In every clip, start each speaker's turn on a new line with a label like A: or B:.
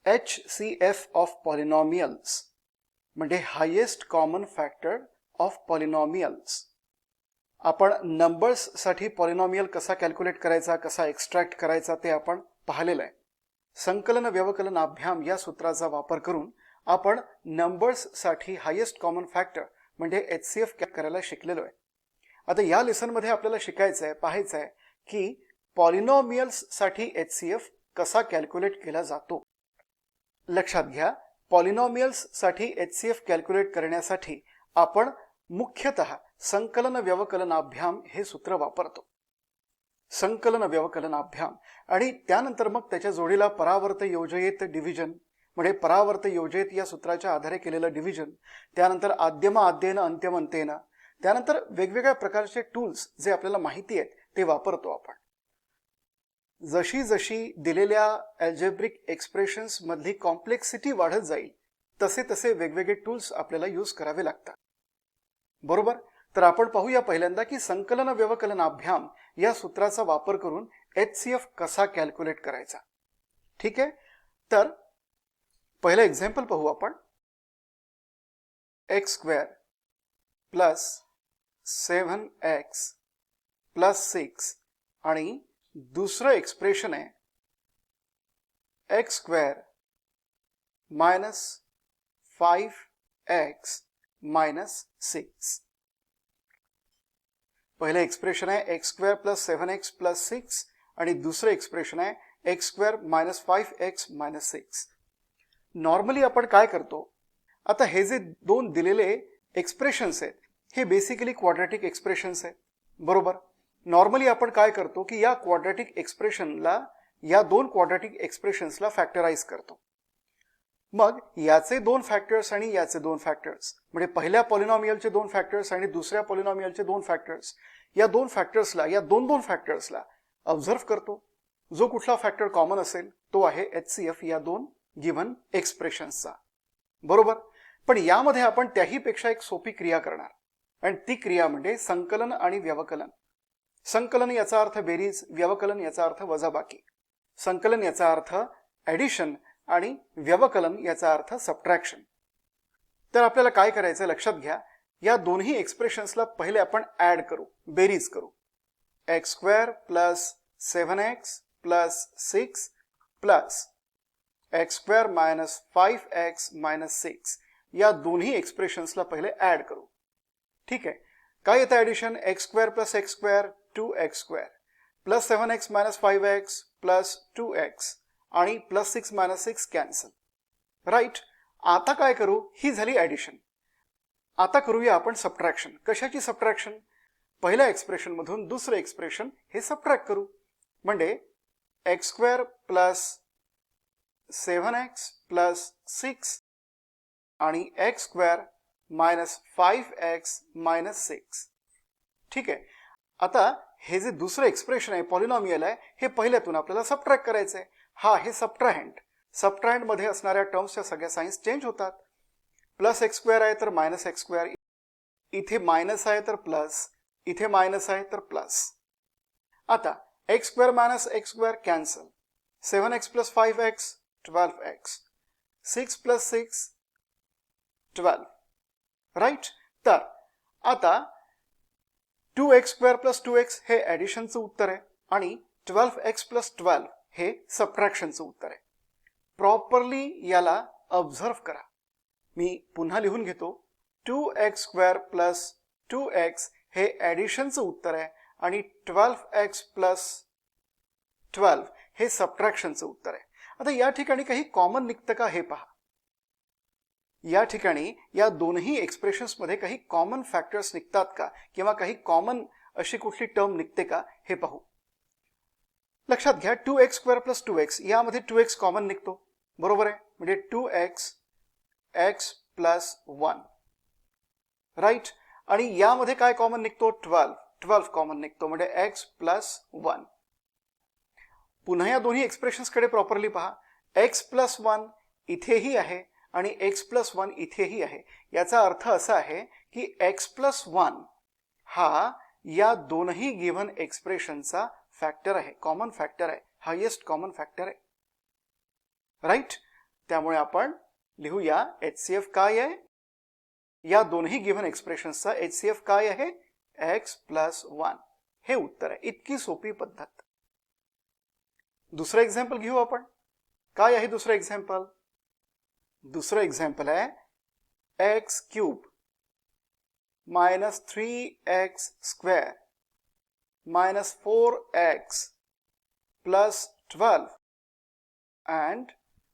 A: HCF of polynomials म्हणजे highest common factor of polynomials. आपण numbers साठी पॉलिनॉमियल कसा कॅल्क्युलेट करायचा, कसा एक्स्ट्रॅक्ट करायचा ते आपण पाहिलेलं आहे. संकलन व्यवकलनाभ्याम या सूत्राचा वापर करून आपण नंबर्स साठी हायेस्ट कॉमन फॅक्टर म्हणजे HCF करायला शिकलेलो आहे. आता या लेसन मध्ये आपल्याला शिकायचं आहे, पाहायचं आहे की पॉलिनॉमियल्स साठी HCF कसा कॅल्क्युलेट केला जातो. लक्षात घ्या, पॉलिनॉमियल्स साठी HCF कॅल्क्युलेट करण्यासाठी आपण मुख्यतः संकलन व्यवकलनाभ्याम हे सूत्र वापरतो. संकलन व्यवकलनाभ्याम आणि त्यानंतर मग त्याच्या जोडीला परावर्त योजयेत डिव्हिजन म्हणजे परावर्त योजयेत या सूत्राच्या आधारे केलेलं डिव्हिजन, त्यानंतर आद्यम आद्येन अंत्यम अंतेन, त्यानंतर वेगवेगळ्या प्रकारचे टूल्स जे आपल्याला माहिती आहेत ते वापरतो आपण. जशी जशी दिलेल्या अल्जेब्रिक एक्सप्रेशन्स मधली कॉम्प्लेक्सिटी वाढत जाईल तसे तसे वेगवेगळे टूल्स आपल्याला यूज करावे लागतात. बरोबर. तर आपण पाहूया पहिल्यांदा की संकलन व्यवकलनाभ्याम या सूत्राचा वापर करून HCF कसा कॅल्क्युलेट करायचा. ठीक आहे, तर पहिलं एक्झाम्पल पाहू आपण. x² प्लस 7x प्लस 6 आणि दुसरं एक्सप्रेशन आहे x² मायनस 5x मायनस 6. पहिलं एक्सप्रेशन आहे x² प्लस 7x प्लस 6 आणि दुसरं एक्सप्रेशन आहे x² minus 5x minus 6. Normally आपण काय करतो, आता हे जे दोन दिलेले एक्सप्रेशन्स आहेत हे बेसिकली क्वाड्रॅटिक एक्सप्रेशन्स आहेत. बरोबर. नॉर्मली आपण काय करतो की या क्वाड्रॅटिक एक्सप्रेशनला, या दोन क्वाड्रॅटिक एक्सप्रेशन्सला फॅक्टराइज करतो. मग याचे दोन फॅक्टर्स आणि याचे दोन फॅक्टर्स म्हणजे पहिल्या पॉलिनॉमियलचे दोन फॅक्टर्स आणि दुसऱ्या पॉलिनॉमियलचे दोन फॅक्टर्स, या दोन फॅक्टर्सला, या दोन फॅक्टर्सला ऑब्झर्व करतो. जो कुठला फॅक्टर कॉमन असेल तो आहे HCF या दोन गिव्हन एक्सप्रेशन्सचा. बरोबर. पण यामध्ये आपण त्याहीपेक्षा एक सोपी क्रिया करणार आणि ती क्रिया म्हणजे संकलन आणि व्यवकलन. संकलन याचा अर्थ बेरीज, व्यवकलन याचा अर्थ वजाबाकी. संकलन याचा अर्थ ॲडिशन आणि व्यवकलन याचा अर्थ सबट्रॅक्शन. तर आपल्याला काय करायचं लक्षात घ्या, या दोन्ही एक्सप्रेशन्सला पहिले आपण ऍड करू, बेरीज करू. x² plus 7x plus 6 plus x² minus 5x minus 6 या दोन्ही एक्सप्रेशन्सला पहिले ऍड करू. ठीक आहे. काय येतं addition? x² plus x² 2x² plus 7x minus 5x plus 2x आणि प्लस 6 मायनस 6 कॅन्सल. राईट. आता काय करू, ही झाली ॲडिशन. आता करूया आपण सबट्रॅक्शन. कशाची सबट्रॅक्शन? पहिल्या एक्सप्रेशन मधून दुसरं एक्सप्रेशन हे सबट्रॅक्ट करू. म्हणजे x² प्लस 7x प्लस 6 आणि x² मायनस 5x मायनस 6. ठीक आहे. आता हे जे दुसरं एक्सप्रेशन आहे, पॉलिनॉमियल आहे, हे पहिल्यातून आपल्याला सबट्रॅक्ट करायचं आहे. हा आहे सबट्राहँड. सबट्राहँड मध्ये असणाऱ्या टर्म्सच्या सगळ्या साइन्स चेंज होतात. प्लस x² आहे तर मायनस x², इथे मायनस आहे तर प्लस, इथे मायनस आहे तर प्लस. आता x² minus x² cancel. 7x plus 5x 12x, 6 plus 6 12. Right. तर आता 2x² प्लस 2x हे ॲडिशनचं उत्तर आहे आणि 12x प्लस 12 हे सबट्रॅक्शनचं उत्तर आहे. प्रॉपरली याला ऑब्झर्व करा. मी पुन्हा लिहून घेतो. 2x² प्लस 2x हे ॲडिशनचं उत्तर आहे आणि 12x प्लस 12 हे सबट्रॅक्शनचं उत्तर आहे. आता या ठिकाणी काही कॉमन निघतं का हे पहा. या ठिकाणी या दोन्ही एक्सप्रेशन्समध्ये काही कॉमन फॅक्टर्स निघतात का किंवा काही कॉमन अशी कुठली टर्म निघते का हे पाहू. लक्षात घ्या, 2x² प्लस 2x यामध्ये 2x कॉमन निघतो. बरोबर आहे. म्हणजे 2x x प्लस 1. राईट. आणि यामध्ये काय कॉमन निघतो? 12 कॉमन निघतो म्हणजे x प्लस 1. पुन्हा या दोन्ही एक्सप्रेशन्सकडे प्रॉपरली पहा. x प्लस 1 इथेही आहे आणि x प्लस 1 इथेही आहे. याचा अर्थ असा आहे की x प्लस 1 हा या दोनही गिव्हन एक्सप्रेशनचा फॅक्टर आहे, कॉमन फॅक्टर आहे, हायेस्ट कॉमन फॅक्टर आहे. राईट. त्यामुळे आपण लिहूया HCF काय आहे. या दोन्ही गिव्हन एक्सप्रेशन्सचा HCF काय आहे, x + 1. हे उत्तर आहे. इतकी सोपी पद्धत. दुसरं एक्झाम्पल घेऊ आपण. काय आहे दुसरं एक्झाम्पल. दुसरं एक्झाम्पल आहे x³ - 3x² - 4x + 12 and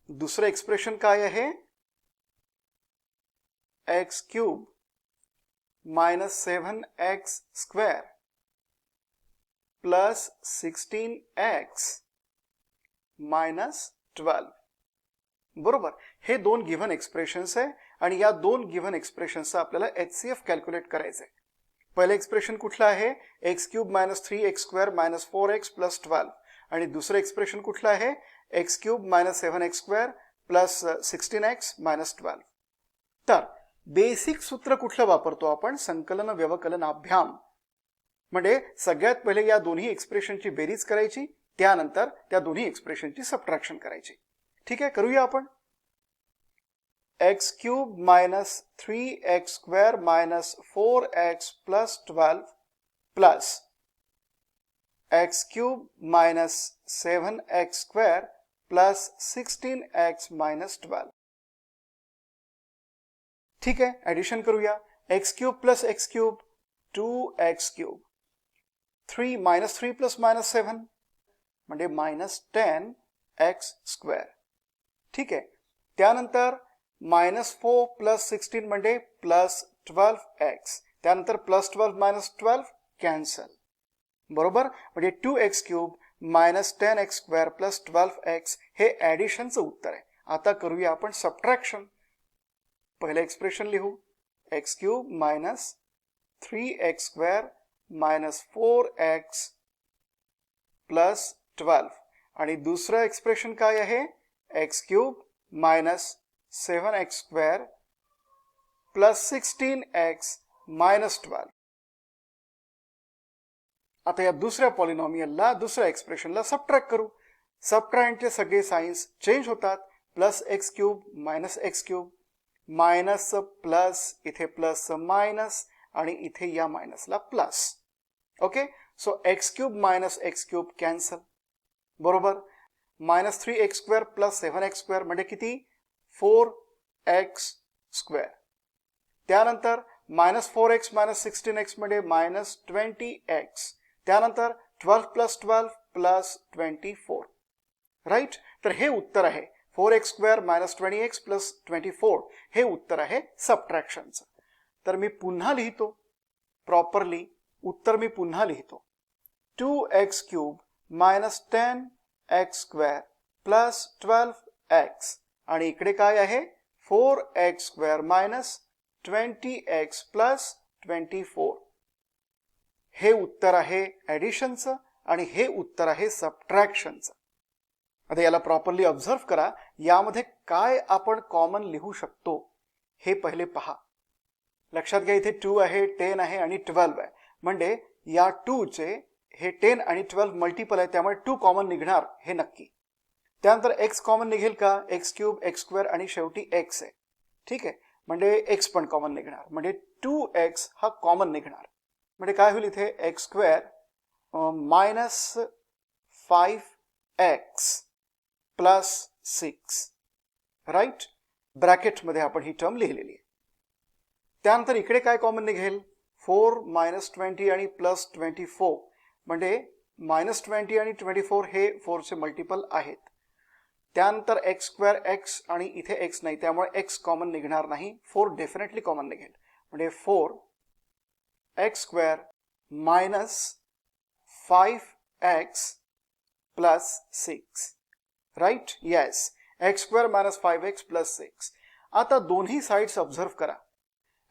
A: दुसरं एक्सप्रेशन काय आहे, x³ - 7x² + 16x - 12. बरोबर. हे दोन गिव्हन एक्सप्रेशन्स आहे आणि या दोन गिव्हन एक्सप्रेशन्सचा आपल्याला HCF कॅल्क्युलेट करायचं आहे. पहिलं एक्सप्रेशन कुठलं आहे, x³ - 3x² - 4x + 12 आणि दुसरं एक्सप्रेशन कुठलं आहे, x³ - 7x² + 16x - 12. तर बेसिक सूत्र कुठलं वापरतो आपण, संकलन व्यवकलनाभ्याम. म्हणजे सगळ्यात पहिले या दोन्ही एक्सप्रेशनची बेरीज करायची, त्यानंतर त्या दोन्ही एक्सप्रेशनची सबट्रॅक्शन करायची. ठीक आहे, करूया आपण. x³ - 3x² - 4x + 12 plus x³ - 7x² + 16x - 12. ठीक आहे, ऍडिशन करूया. x³ + x³ 2x³ 3 - 3 + -7 म्हणजे -10x². ठीक आहे, त्यानंतर -4 + 16 म्हणजे +12x. त्यानंतर +12 - 12 कॅन्सल. बरोबर. म्हणजे 2x³ - 10x² + 12x हे ऍडिशनचं उत्तर आहे. आता करूया आपण सबट्रॅक्शन. पहिलं एक्सप्रेशन लिहू, x³ - 3x² - 4x + 12 आणि दुसरं एक्सप्रेशन काय आहे, x³ - 7x² + 16x - 12. आता या दुसऱ्या पॉलिनॉमियलला, दुसऱ्या एक्सप्रेशनला सबट्रॅक्ट करू. सबट्रॅक्टचे सगळे साइन्स चेंज होतात. +x³ - x³ मायनस प्लस, इथे प्लस मायनस आणि इथे या मायनसला plus. Okay, so x³ - x³ cancel. बरोबर. -3x² + 7x² म्हणजे किती, 4x². त्यानंतर -4x - 16x म्हणजे -20x. त्यानंतर 12 + 12 + 24. राईट. तर हे उत्तर आहे 4x² - 20x + 24. हे उत्तर आहे सबट्रॅक्शनचं. तर मी पुन्हा लिहितो प्रॉपरली. उत्तर मी पुन्हा लिहितो. 2x³ - 10x² + 12x आणि इकडे काय आहे, 4x² - 20x + 24. हे उत्तर आहे ऍडिशनचं आणि हे उत्तर आहे सबट्रॅक्शनचं. आता याला प्रॉपरली ऑब्झर्व करा. यामध्ये काय आपण कॉमन लिहू शकतो हे पहिले पहा. लक्षात घ्या, इथे 2 आहे, 10 आहे आणि 12 आहे. म्हणजे या 2 चे हे 10 आणि 12 मल्टिपल आहे, त्यामुळे 2 कॉमन निघणार हे नक्की. त्यानंतर x कॉमन निघेल का, x³ x² आणि शेवटी x आहे. ठीक आहे, म्हणजे x पण कॉमन निघणार, म्हणजे 2x हा कॉमन निघणार. म्हणजे काय होईल इथे, x² - 5x + 6. राईट. ब्रॅकेटमध्ये आपण ही टर्म लिहिलेली आहे. त्यानंतर इकडे काय कॉमन निघेल, 4 - 20 आणि +24 म्हणजे -20 आणि 24 हे 4 चे मल्टिपल आहेत. त्यानंतर x² x आणि इथे x नाही, त्यामुळे x कॉमन निघणार नाही. 4 डेफिनेटली कॉमन निघेल, म्हणजे 4x² - 5x + 6. Right. Yes, x² - 5x + 6. आता दोन्ही साइड्स ऑब्झर्व करा.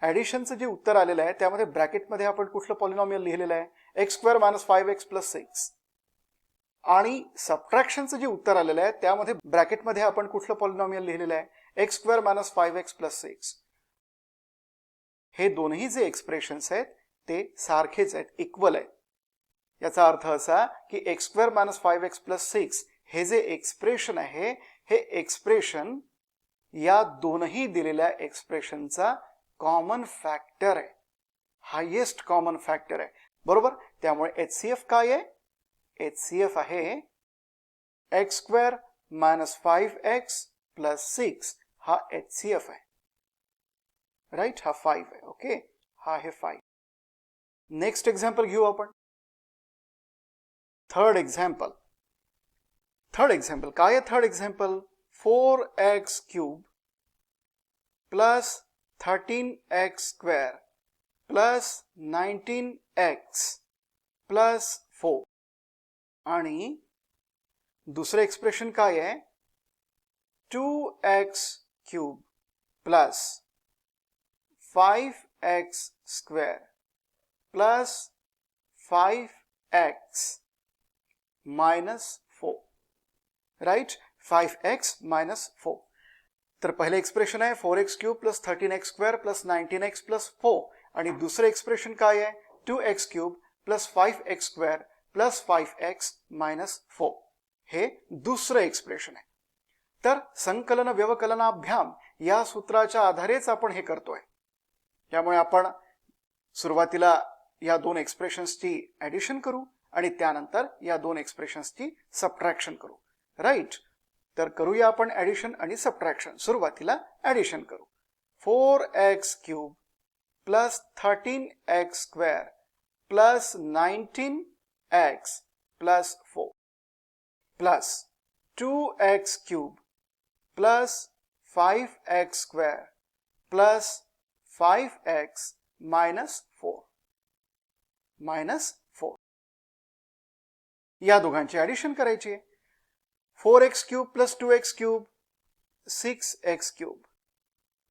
A: ऍडिशनचं जे उत्तर आलेलं आहे त्यामध्ये ब्रॅकेटमध्ये आपण कुठलं पॉलिनॉमियल लिहिलेलं आहे, x² - 5x + 6. आणि सबट्रॅक्शनचं जे उत्तर आलेलं आहे त्यामध्ये ब्रॅकेटमध्ये आपण कुठलं पॉलिनॉमियल लिहिलेलं आहे, x² - 5x + 6. हे दोन्ही जे एक्सप्रेशन्स आहेत ते सारखेच आहेत, इक्वल आहेत. याचा अर्थ असा की x² - 5x + 6 हे जे एक्सप्रेशन आहे, हे एक्सप्रेशन या दोनही दिलेल्या एक्सप्रेशनचा कॉमन फॅक्टर आहे, हायेस्ट कॉमन फॅक्टर आहे, बरोबर. त्यामुळे HCF काय आहे? HCF आहे x² - 5x + 6 हा HCF आहे, राईट. हा 5 आहे, ओके. हा आहे 5. नेक्स्ट एक्झाम्पल घेऊ आपण. थर्ड एक्झाम्पल काय आहे? Third example 4x³ + 13x² + 19x + 4 आणि दुसरं एक्सप्रेशन काय आहे? 2x³ + 5x² + 5x - 4, right. 5x - 4. तर पहिले एक्सप्रेशन आहे 4x³ + 13x² + 19x + 4 आणि दुसरं एक्सप्रेशन काय आहे? 2x³ + 5x² + 5x - 4. हे दुसरं एक्सप्रेशन आहे. तर संकलन व्यवकलनाभ्याम या सूत्राच्या आधारेच आपण हे करतोय. त्यामुळे आपण सुरुवातीला या दोन एक्सप्रेशन्सची ॲडिशन करू आणि त्यानंतर या दोन एक्सप्रेशन्सची सबट्रॅक्शन करू, राईट. तर करूया आपण ॲडिशन आणि सबट्रॅक्शन. सुरुवातीला ॲडिशन करू. 4x³ + 13x² + 19x + 4 + 2x³ + 5x² + 5x - 4 या दोघांची ॲडिशन करायची आहे. 4x³ + 2x³ 6x³,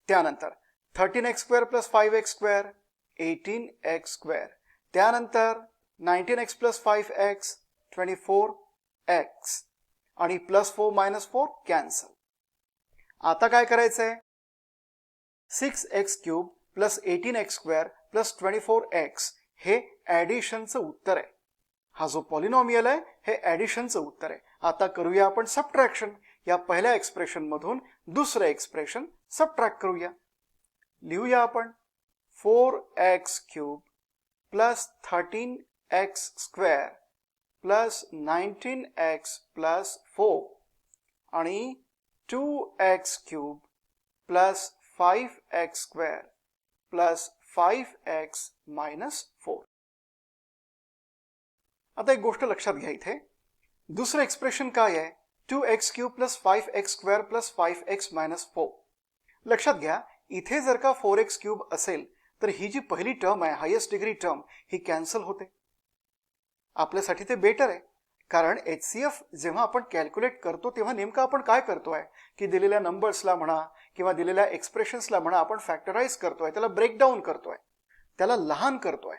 A: त्यानंतर 13x² + 5x², 18x², त्यानंतर 19x + 5x, 24x आणि +4 - 4 कॅन्सल. आता काय करायचंय? 6x³ + 18x² + 24x हे ॲडिशनचं उत्तर आहे. हा जो पॉलिनॉमियल आहे हे ॲडिशनचं उत्तर आहे. आता करूया आपण सबट्रॅक्शन. या पहिल्या एक्सप्रेशन मधून दुसरं एक्सप्रेशन सबट्रॅक्ट करूया. लिहूया आपण 4x³ + 13x² + 19x + 4 आणि 2x³ + 5x² + 5x - 4. आता एक गोष्ट लक्षात घ्या, इथे दुसरं एक्सप्रेशन काय आहे? 2x³ + 5x² + 5x - 4. लक्षात घ्या, इथे जर का 4x³ असेल तर ही जी पहिली टर्म आहे, हायेस्ट डिग्री टर्म, ही कॅन्सल होते. आपल्यासाठी ते बेटर आहे, कारण HCF जेव्हा आपण कॅल्क्युलेट करतो तेव्हा नेमकं आपण काय करतोय की दिलेल्या नंबर्सला म्हणा किंवा दिलेल्या एक्सप्रेशन्सला म्हणा आपण फॅक्टराइज करतोय, त्याला ब्रेकडाऊन करतोय, त्याला लहान करतोय,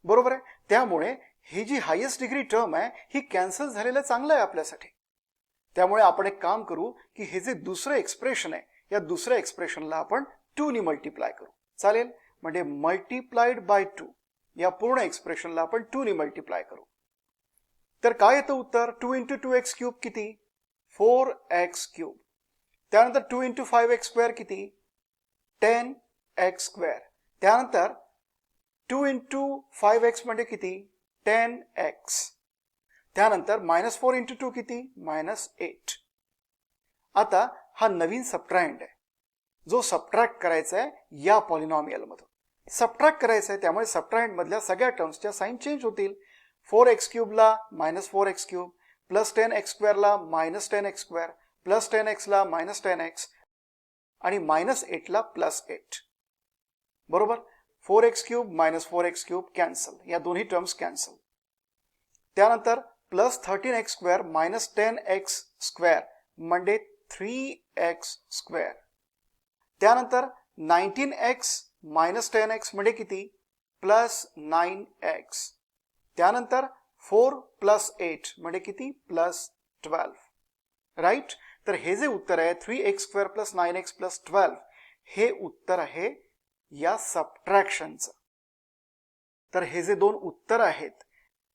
A: बरोबर आहे. त्यामुळे ही जी हायेस्ट डिग्री टर्म आहे ही कॅन्सल झालेलं चांगलं आहे आपल्यासाठी. त्यामुळे आपण एक काम करू की हे जे दुसरं एक्सप्रेशन आहे या दुसऱ्या एक्सप्रेशनला आपण 2 ने मल्टिप्लाय करू. चालेल. म्हणजे मल्टिप्लाइड बाय 2 या पूर्ण एक्सप्रेशनला आपण 2 ने मल्टिप्लाय करू. तर काय येतं उत्तर? 2 × 2x³ किती? 4x³. त्यानंतर 2 × 5x² किती? 10x². त्यानंतर 2 × 5x म्हणजे किती? 10x. त्यानंतर -4 × 2 किती? -8. आता हा नवीन सबट्रँड आहे जो सबट्रॅक्ट करायचा आहे या पॉलिनॉमियल मधून. सबट्रॅक्ट करायचं आहे, त्यामुळे सबट्रँड मधल्या सगळ्या टर्म्सच्या साइन चेंज होतील. 4x³ ला -4x³ + 10x² ला -10x² + 10x ला -10x आणि -8 ला +8, बरोबर. 4x³ - 4x³ कॅन्सल, या दोन्ही टर्म्स कॅन्सल. त्यानंतर +13x² - 10x² म्हणजे 3x². त्यानंतर 19x - 10x म्हणजे किती? +9x. त्यानंतर 4 + 8 म्हणजे किती? +12, राईट. तर हे जे उत्तर आहे 3x² + 9x + 12 हे उत्तर आहे या सबट्रॅक्शनचं. तर हे जे दोन उत्तर आहेत,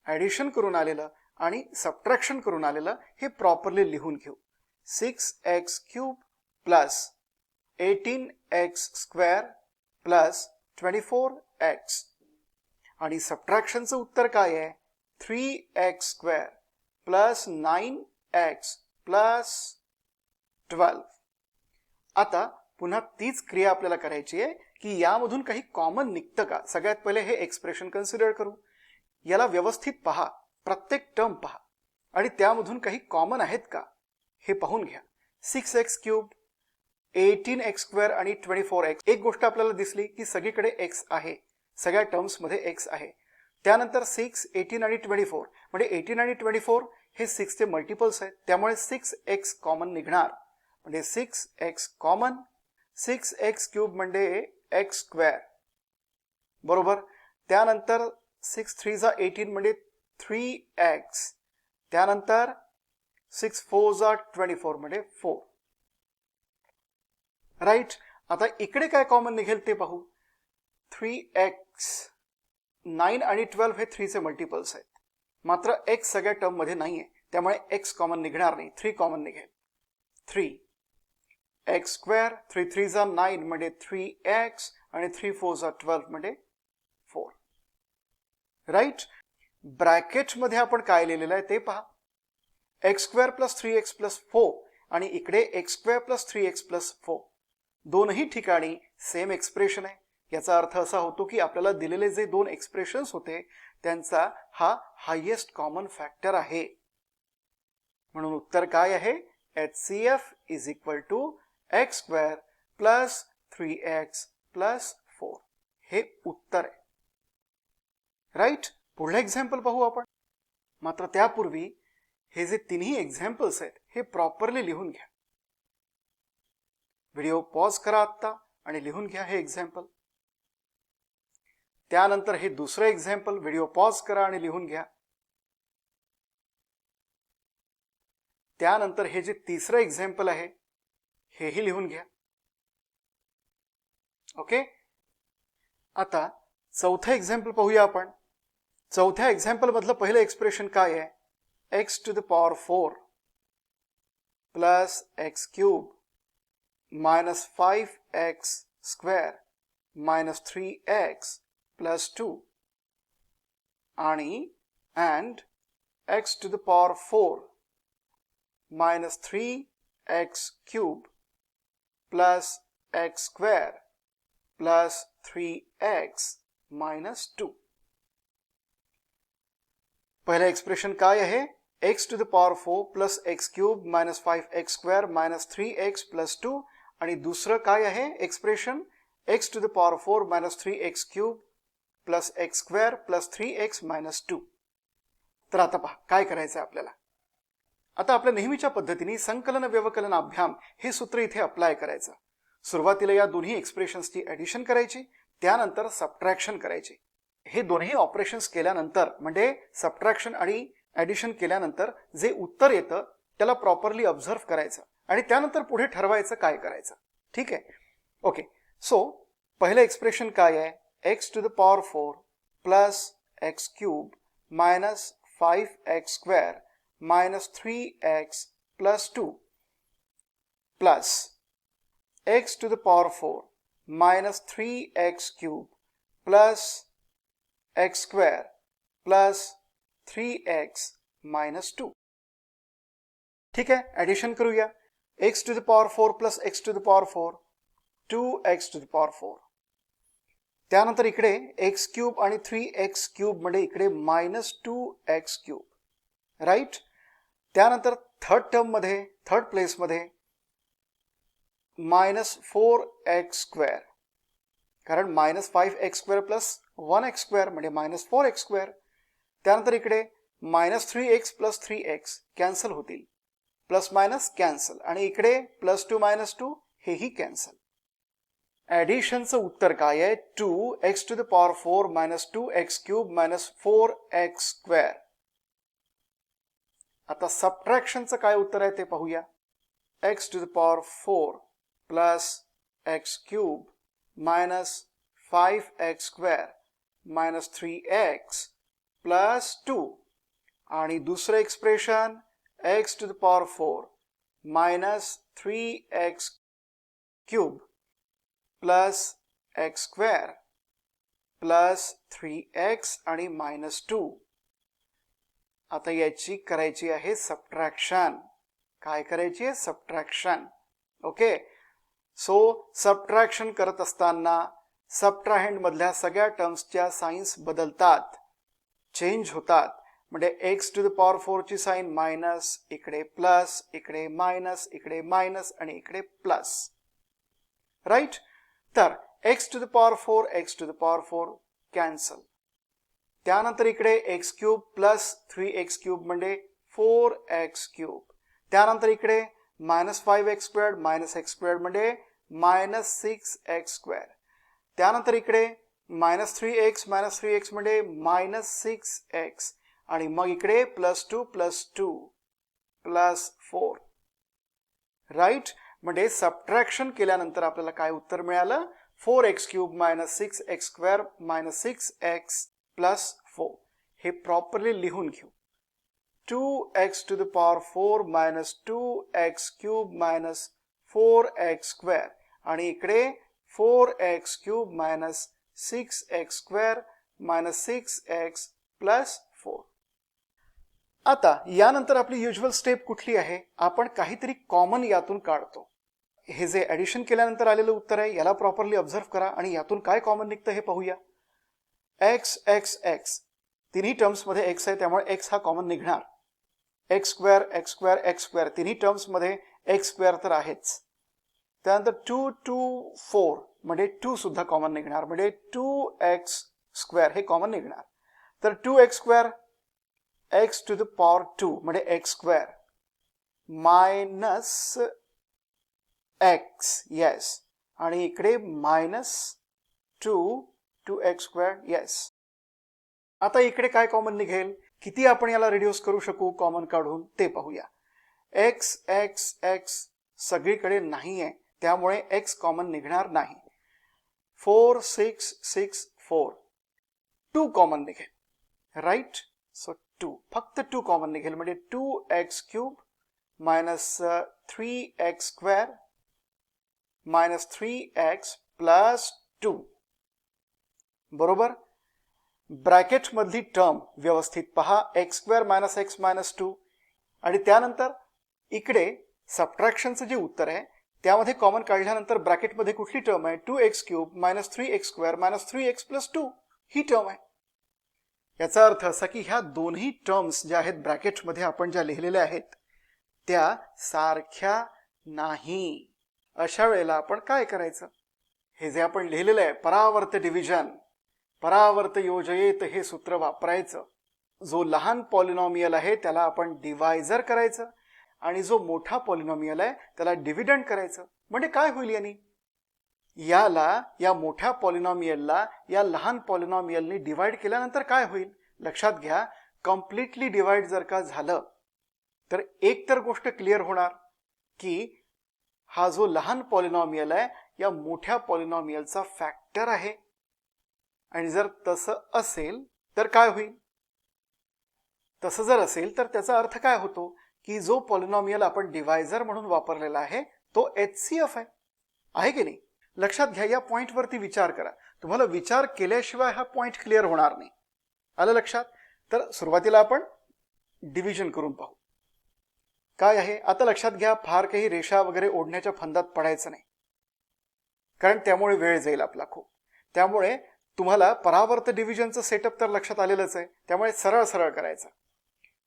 A: ॲडिशन करून आलेलं आणि सबट्रॅक्शन करून आलेलं, हे प्रॉपरली लिहून घेऊ. 6x³ + 18x square plus 24x आणि सबट्रॅक्शनचं उत्तर काय आहे 3x square plus 9x plus 12. आता पुन्हा तीच क्रिया आपल्याला करायची आहे की यामधून काही कॉमन निघतं का. सगळ्यात पहिले हे एक्सप्रेशन कन्सिडर करू. याला व्यवस्थित पहा, प्रत्येक टर्म पहा आणि त्यामधून काही कॉमन आहेत का हे पाहून घ्या. 6x क्यूब 18x स्क्वेअर आणि 24x. एक गोष्ट आपल्याला दिसली की सगळीकडे x आहे, सगळ्या टर्म्स मध्ये x आहे. त्यानंतर 6, 18 आणि 24 म्हणजे 18 आणि 24 हे 6 चे मल्टिपल्स आहेत, त्यामुळे 6x कॉमन निघणार. म्हणजे 6x कॉमन. 6x क्यूब म्हणजे x स्क्वेअर बरोबर. त्यानंतर 6 3 जा 18 म्हणजे 3x. त्यानंतर 6 4 जा 24 म्हणजे 4. राईट. आता इकडे काय कॉमन निघेल ते पाहू. 3x. 9 आणि 12 हे 3 चे मल्टिपल्स आहेत, मात्र x सगळ्या टर्म मध्ये नाहीये, त्यामुळे x कॉमन निघणार नाही. 3 कॉमन निघेल. 3 x स्क्वेअर. 3 3 जा 9 म्हणजे 3x आणि 3 4 जा 12 म्हणजे 4. राईट. ब्रॅकेट मध्ये आपण काय लिहिलेलं आहे ते पहा. x square plus 3x plus 4 आणि इकडे x square plus 3x plus 4. दोनही ठिकाणी सेम एक्सप्रेशन आहे. याचा अर्थ असा होतो की आपल्याला दिलेले जे दोन एक्सप्रेशन्स होते त्यांचा हा हायेस्ट कॉमन फॅक्टर आहे. म्हणून उत्तर काय आहे HCF is equal to x square plus 3x plus 4. हे उत्तर आहे. राईट. पुढलं एक्झाम्पल पाहू आपण. मात्र त्यापूर्वी हे जे तिन्ही एक्झाम्पल्स आहेत हे प्रॉपरली लिहून घ्या. व्हिडिओ पॉज करा आत्ता आणि लिहून घ्या हे एक्झाम्पल. त्यानंतर हे दुसरं एक्झाम्पल व्हिडिओ पॉज करा आणि लिहून घ्या. त्यानंतर हे जे तिसरं एक्झाम्पल आहे हेही लिहून घ्या. ओके. आता चौथं एक्झाम्पल पाहूया आपण. चौथ्या एक्झाम्पल मधलं पहिलं एक्सप्रेशन काय आहे. x to the power 4 plus x cube minus 5x square minus 3x plus 2 आणि and x to the power 4 minus 3x cube plus x square plus 3x minus 2. पहिलं एक्सप्रेशन काय आहे x to the power 4 plus x cube minus 5x square minus 3x plus 2 आणि दुसरं काय आहे expression x to the power 4 minus 3x cube plus x square plus 3x minus 2. तर आता पहा काय करायचं आहे आपल्याला. आता आपल्या नेहमीच्या पद्धतीने संकलन व्यवकलन अभ्याम हे सूत्र इथे अप्लाय करायचं. सुरुवातीला या दोन्ही एक्सप्रेशन्सची ऍडिशन करायची, त्यानंतर सबट्रॅक्शन करायची. हे दोन्ही ऑपरेशन्स केल्यानंतर म्हणजे सबट्रॅक्शन आणि ऍडिशन केल्यानंतर जे उत्तर येतं त्याला प्रॉपरली ऑब्झर्व करायचं आणि त्यानंतर पुढे ठरवायचं काय करायचं. ठीक आहे. ओके. सो पहिलं एक्सप्रेशन काय आहे x to the power 4 plus x cube minus 5x square minus 3x plus 2 plus x to the power 4 minus 3x cube plus x square plus 3x minus 2. ठीक है. एडिशन करूया. x to the power 4 plus x to the power 4 2x to the power 4. त्यानंतर इकडे x cube आणि 3x cube मध्ये इकडे minus 2x cube. Right. त्यानंतर third term मध्ये थर्ड प्लेस मध्ये minus 4x स्क्वेअर, कारण minus 5x square plus 1x square म्हणजे minus 4x स्क्वेअर. त्यानंतर इकडे minus 3x plus 3x cancel होतील, प्लस मायनस कॅन्सल आणि इकडे प्लस 2 मायनस 2 हेही कॅन्सल. ऍडिशनचं उत्तर काय आहे 2x to the power 4 minus 2x cube minus 4x square. आता सबट्रॅक्शनचं काय उत्तर आहे ते पाहूया. x to the power 4 plus x cube minus 5x square minus 3x plus 2 आणि दुसरं expression x to the power 4 minus 3x cube plus x square plus 3x आणि -2. आता याची करायची आहे सबट्रॅक्शन. काय करायची आहे? सबट्रॅक्शन. ओके, सो सबट्रॅक्शन करत असताना सबट्राहँड मधल्या सगळ्या टर्म्सच्या साइन्स बदलतात, चेंज होतात. म्हणजे x टू द पॉवर 4 ची साइन मायनस, इकडे प्लस, इकडे मायनस, इकडे मायनस आणि इकडे प्लस. राईट? तर x to the power 4 x to the power 4 cancel. त्यानंतर इकडे x क्यूब प्लस 3x क्यूब म्हणजे 4x क्यूब. त्यानंतर इकडे -5x squared minus x squared म्हणजे -6x स्क्वेअर. त्यानंतर इकडे -3x म्हणजे -6x आणि मग इकडे +2 + 4. राईट? म्हणजे सबट्रॅक्शन केल्यानंतर आपल्याला काय उत्तर मिळालं? 4x cube -6x square -6x + 4. हे प्रॉपरली लिहून घेऊ. 2x to the power 4 -2x cube -4x square आणि इकडे 4x cube -6x square -6x + 4. आता यानंतर आपली युजुअल स्टेप कुठली आहे? आपण काहीतरी कॉमन यातून काढतो. हे जे ॲडिशन केल्यानंतर आलेलं उत्तर आहे याला प्रॉपरली ऑब्झर्व करा आणि यातून काय कॉमन निघतं हे पाहूया. x x x तिन्ही टर्म्समध्ये x आहे त्यामुळे x हा कॉमन निघणार. x square x square x square तिन्ही टर्म्समध्ये x स्क्वेअर तर आहेच. त्यानंतर 2 2 4 म्हणजे 2 सुद्धा कॉमन निघणार म्हणजे 2x स्क्वेअर हे कॉमन निघणार. तर 2x square x to the power 2 म्हणजे x square minus x yes आणि इकडे -2 2x स्क्वेअर येस. आता इकडे काय कॉमन निघेल? किती आपण याला रिड्यूस करू शकू कॉमन काढून ते पाहूया. x x x सगळीकडे नाही आहे त्यामुळे x कॉमन निघणार नाही. 4 6 6 4 2 कॉमन निघेल. राईट? सो 2 फक्त 2 कॉमन निघेल म्हणजे 2x cube -3x square -3x + 2. बरोबर? ब्रॅकेट मधली टर्म व्यवस्थित पहा. x स्क्वेअर -x -2 आणि त्यानंतर इकडे सबट्रॅक्शनचं जे उत्तर आहे त्यामध्ये कॉमन काढल्यानंतर ब्रॅकेटमध्ये कुठली टर्म आहे? 2x cube -3x square -3x + 2 ही टर्म आहे. याचा अर्थ असा की ह्या दोन्ही टर्म्स ज्या आहेत ब्रॅकेटमध्ये आपण ज्या लिहिलेल्या आहेत त्या सारख्या नाही. अशा वेळेला आपण काय करायचं? हे जे आपण लिहिलेलं आहे परावर्त डिव्हिजन, परावर्त योजयेत हे सूत्र वापरायचं. जो लहान पॉलिनॉमियल आहे त्याला आपण डिवायझर करायचं आणि जो मोठा पॉलिनॉमियल आहे त्याला डिव्हिडंड करायचं. म्हणजे काय होईल? यानी याला या मोठ्या पॉलिनॉमियलला या लहान पॉलिनॉमियलनी डिवाइड केल्यानंतर काय होईल? लक्षात घ्या, कम्प्लिटली डिवाइड जर का झालं तर एक तर गोष्ट क्लिअर होणार की हा जो लहान पॉलिनॉमियल आहे या मोठ्या पॉलिनॉमियलचा फॅक्टर आहे. आणि जर तसं असेल तर काय होईल? तसं जर असेल तर त्याचा अर्थ काय होतो की जो पॉलिनॉमियल आपण डिवायझर म्हणून वापरलेला आहे तो HCF आहे की नाही? लक्षात घ्या, या पॉइंटवरती विचार करा. तुम्हाला विचार केल्याशिवाय हा पॉइंट क्लिअर होणार नाही. आलं लक्षात? तर सुरुवातीला आपण डिव्हिजन करून पाहू. काय आहे? आता लक्षात घ्या, फार काही रेषा वगैरे ओढण्याच्या फंदात पडायचं नाही कारण त्यामुळे वेळ जाईल आपला खूप. त्यामुळे तुम्हाला परावर्त डिव्हिजनचं सेटअप तर लक्षात आलेलंच आहे. त्यामुळे सरळ सरळ करायचं.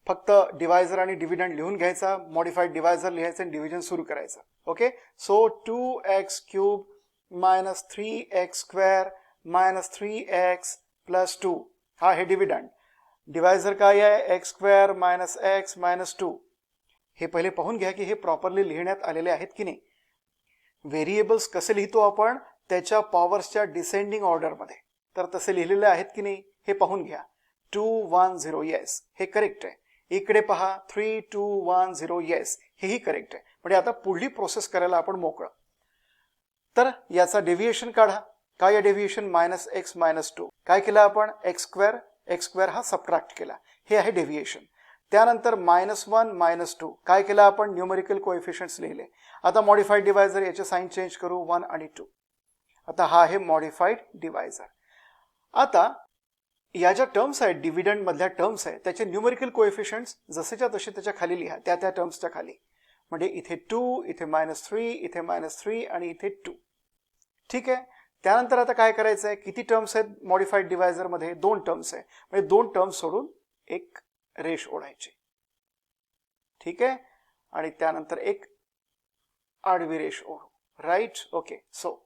A: फक्त डिवायझर आणि डिव्हिडंड लिहून घ्यायचा, मॉडिफाईड डिवायझर लिहायचं आणि डिव्हिजन सुरू करायचं. Okay, so 2x cube -3x square -3x + 2 हा आहे डिव्हिडंड. डिवायझर काय आहे? x square -x -2. हे पहिले पाहून घ्या की हे प्रॉपरली लिहिण्यात आलेले आहेत की नाही. व्हेरिएबल्स कसे लिहितो आपण? त्याच्या पॉवर्सच्या डिसेंडिंग ऑर्डरमध्ये. तर तसे लिहिलेले आहेत की नाही हे पाहून घ्या. 2 1 0 येस हे करेक्ट आहे. इकडे पहा 3 2 1 0 येस हेही करेक्ट आहे. म्हणजे आता पुढली प्रोसेस करायला आपण मोकळं. तर याचा डेव्हिएशन काढा. काय आहे डेव्हिएशन? -x -2. काय केलं आपण? x स्क्वेअर हा सबट्रॅक्ट केला. हे आहे डेव्हिएशन. त्यानंतर -1 -2 काय केलं आपण? न्यूमेरिकल कोएफिशियंट्स लिहिले. आता मॉडिफाईड डिवायझर याचे साइन चेंज करू 1 आणि 2. आता हा आहे मॉडिफाईड डिवायझर. आता या ज्या टर्म्स आहेत डिव्हिडंड मधल्या टर्म्स आहेत त्याचे न्यूमेरिकल कोएफिशियंट्स जसेच्या तसे त्याच्या खाली लिहा, त्या टर्म्सच्या खाली. म्हणजे इथे 2, इथे -3, इथे -3 आणि इथे 2. ठीक आहे. त्यानंतर आता काय करायचं आहे, किती टर्म्स आहेत मॉडिफाईड डिवायझर मध्ये? 2 टर्म्स आहे. म्हणजे 2 टर्म्स सोडून एक रेष ओढायची. ठीक आहे. आणि त्यानंतर एक आडवी रेष ओढू. राईट. ओके. सो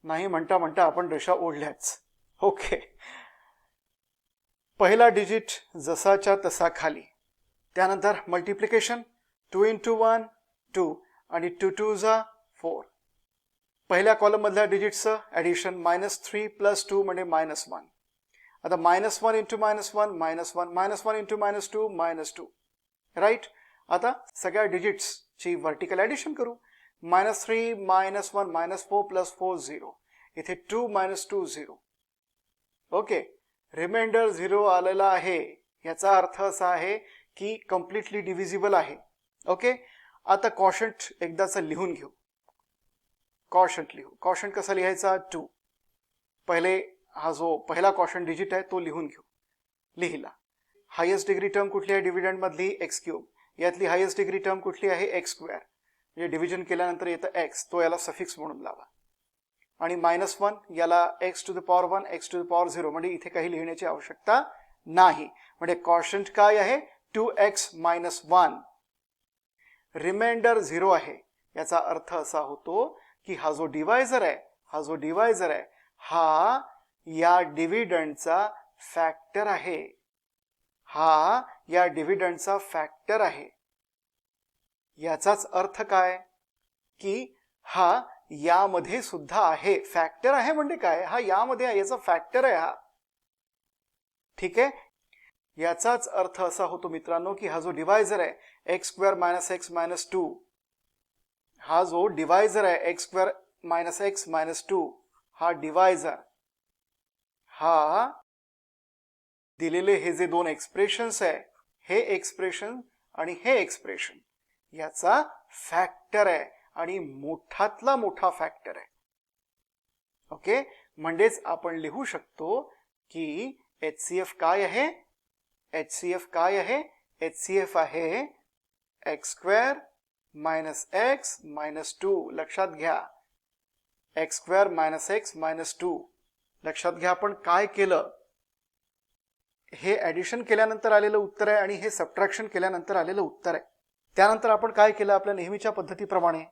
A: नाही म्हणता म्हणता आपण रेषा ओढल्याच. ओके. पहिला डिजिट जसाच्या तसा खाली. त्यानंतर मल्टिप्लिकेशन 2 × 1 2 आणि 2 2 जा 4. पहिल्या कॉलम मधल्या डिजिटचं ॲडिशन -3 + 2 म्हणजे -1. आता -1 × -1 -1 -1 × -2 -2. राईट. आता सगळ्या डिजिट्सची व्हर्टिकल ॲडिशन करू. -3 -1 -4 + 4 0. इथे 2 -2 0. ओके. रिमाइंडर 0 आलेला आहे. याचा अर्थ असा आहे की कम्प्लिटली डिव्हिजिबल आहे. ओके. आता कॉशंट एकदाचा लिहून घेऊ. कॉशंट लिहू. कॉशंट कसा लिहायचा? 2. पहिले हा जो पहिला कॉशंट डिजिट आहे तो लिहून घेऊ. लिहिला. हायेस्ट डिग्री टर्म कुठली आहे डिव्हिडंड मधली? x3. यातली हायेस्ट डिग्री टर्म कुठली आहे? x². म्हणजे डिव्हिजन केल्यानंतर येतं x, तो याला सफिक्स म्हणून लावा. आणि -1 याला x⁴ x⁴ म्हणजे इथे काही लिहिण्याची आवश्यकता नाही. म्हणजे कॉशंट काय आहे? 2x - 1. रिमाइंडर 0 आहे. याचा अर्थ असा होतो की हा जो डिवायझर आहे हा या डिव्हिडंडचा फॅक्टर आहे. हा या डिव्हिडंडचा फॅक्टर आहे. याचाच अर्थ काय की हा यामध्ये सुद्धा आहे. फॅक्टर आहे म्हणजे काय? हा यामध्ये आहे, याचा फॅक्टर आहे हा. ठीक आहे. याचाच अर्थ असा होतो मित्रांनो की हा जो डिवायझर आहे x² - x - 2, हा जो डिवायझर आहे x² - x - 2, हा डिवायझर हा दिलेले हे जे दोन एक्सप्रेशन्स आहे, हे एक्सप्रेशन आणि हे एक्सप्रेशन याचा फॅक्टर आहे आणि मोठातला मोठा फॅक्टर आहे. ओके. म्हणजेच आपण लिहू शकतो की HCF काय आहे? HCF काय आहे? HCF आहे x² - x - 2. लक्षात घ्या. x² - x - 2. लक्षात घ्या आपण काय केलं. हे ॲडिशन केल्यानंतर आलेलं उत्तर आहे आणि हे सबट्रॅक्शन केल्यानंतर आलेलं उत्तर आहे. त्यानंतर आपण काय केलं? आपल्या नेहमीच्या पद्धतीप्रमाणे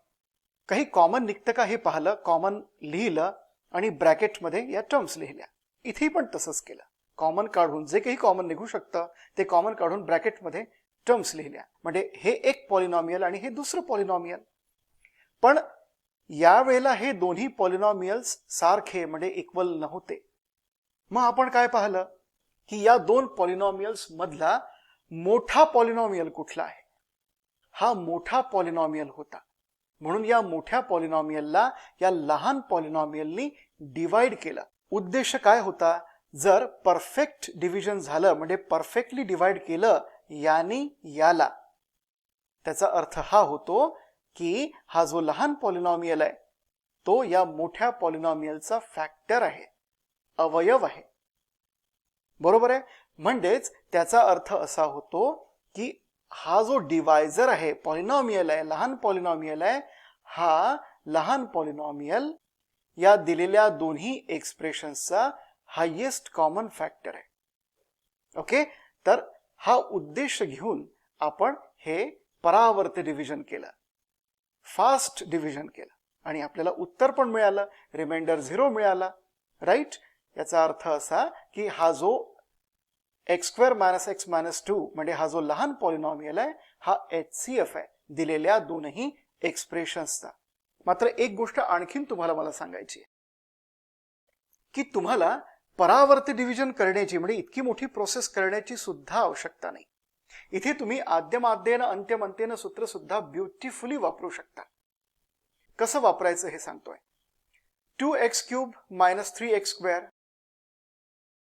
A: काही कॉमन निघतं का हे पाहिलं, कॉमन लिहिलं आणि ब्रॅकेटमध्ये या टर्म्स लिहिल्या. इथेही पण तसंच केलं. कॉमन काढून जे काही कॉमन निघू शकतं ते कॉमन काढून ब्रॅकेटमध्ये टर्म्स लिहिल्या. म्हणजे हे एक पॉलिनॉमियल आणि हे दुसरं पॉलिनॉमियल. पण यावेळेला हे दोन्ही पॉलिनॉमियल्स सारखे म्हणजे इक्वल नव्हते. मग आपण काय पाहिलं की या दोन पॉलिनॉमियल्स मधला मोठा पॉलिनॉमियल कुठला आहे? हा मोठा पॉलिनॉमियल होता. म्हणून या मोठ्या पॉलिनॉमियलला या लहान पॉलिनॉमियलनी डिवाइड केलं. उद्देश काय होता? जर परफेक्ट डिव्हिजन झालं म्हणजे परफेक्टली डिवाइड केलं यानी याला, त्याचा अर्थ हा होतो की हा जो लहान पॉलिनॉमियल आहे तो या मोठ्या पॉलिनॉमियलचा फॅक्टर आहे, अवयव आहे. बरोबर आहे. म्हणजेच त्याचा अर्थ असा होतो की हा जो डिवायझर आहे, पॉलिनॉमियल आहे, लहान पॉलिनॉमियल आहे, हा लहान पॉलिनॉमियल या दिलेल्या दोन्ही एक्सप्रेशन्सचा हायेस्ट कॉमन फॅक्टर आहे. ओके. तर हा उद्देश घेऊन आपण हे परावर्त डिव्हिजन केलं, फास्ट डिव्हिजन केलं आणि आपल्याला उत्तर पण मिळालं. रिमाइंडर 0 मिळाला. राईट. याचा अर्थ असा की हा जो x² - x - 2 म्हणजे हा जो लहान पॉलिनॉमियल आहे हा HCF आहे दिलेल्या दोनही एक्सप्रेशन्सचा. मात्र एक गोष्ट आणखीन तुम्हाला मला सांगायची आहे की तुम्हाला परावर्त डिव्हिजन करण्याची म्हणजे इतकी मोठी प्रोसेस करण्याची सुद्धा आवश्यकता नाही. इथे तुम्ही आद्यमाद्येन अंत्यमंत्येन सूत्र सुद्धा ब्युटिफुली वापरू शकता. कसं वापरायचं हे सांगतोय. 2x³ - 3x²,